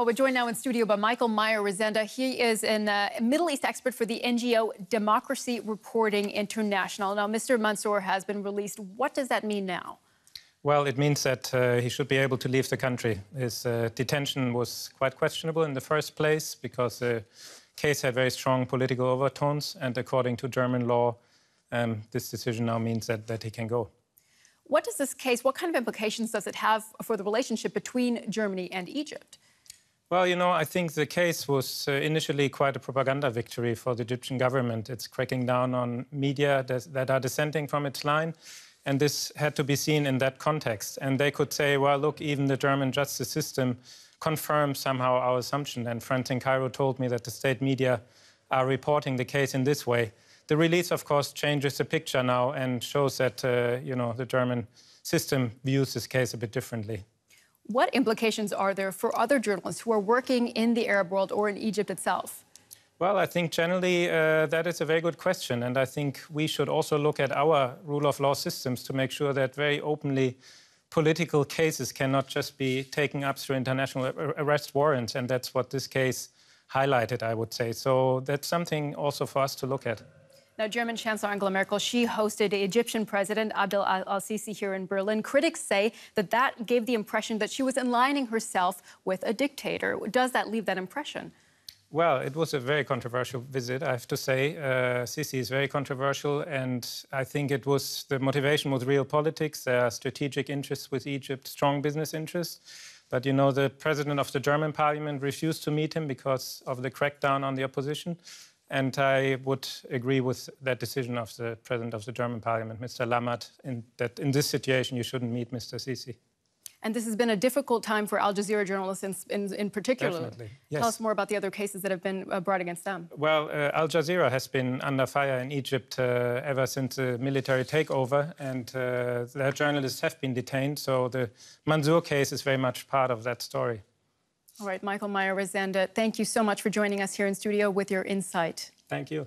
Well, we're joined now in studio by Michael Meyer-Resenda. He is a Middle East expert for the NGO Democracy Reporting International. Now, Mr. Mansoor has been released. What does that mean now? Well, it means that he should be able to leave the country. His detention was quite questionable in the first place because the case had very strong political overtones. And according to German law, this decision now means that he can go. What does this case, what kind of implications does it have for the relationship between Germany and Egypt? Well, you know, I think the case was initially quite a propaganda victory for the Egyptian government. It's cracking down on media that are dissenting from its line. And this had to be seen in that context. And they could say, well, look, even the German justice system confirms somehow our assumption. And friends in Cairo told me that the state media are reporting the case in this way. The release, of course, changes the picture now and shows that, you know, the German system views this case a bit differently. What implications are there for other journalists who are working in the Arab world or in Egypt itself? Well, I think generally that is a very good question. And I think we should also look at our rule of law systems to make sure that very openly political cases cannot just be taken up through international arrest warrants. And that's what this case highlighted, I would say. So that's something also for us to look at. Now, German Chancellor Angela Merkel, she hosted Egyptian President Abdel al-Sisi here in Berlin. Critics say that gave the impression that she was aligning herself with a dictator. Does that leave that impression? Well, it was a very controversial visit, I have to say. Sisi is very controversial, and I think the motivation was real politics. There are strategic interests with Egypt, strong business interests. But, you know, the president of the German parliament refused to meet him because of the crackdown on the opposition. And I would agree with that decision of the president of the German parliament, Mr. Lammert, that in this situation you shouldn't meet Mr. Sisi. And this has been a difficult time for Al Jazeera journalists in particular. Definitely, yes. Tell us more about the other cases that have been brought against them. Well, Al Jazeera has been under fire in Egypt ever since the military takeover, and their journalists have been detained. So the Mansoor case is very much part of that story. All right, Michael Meyer-Resenda, thank you so much for joining us here in studio with your insight. Thank you.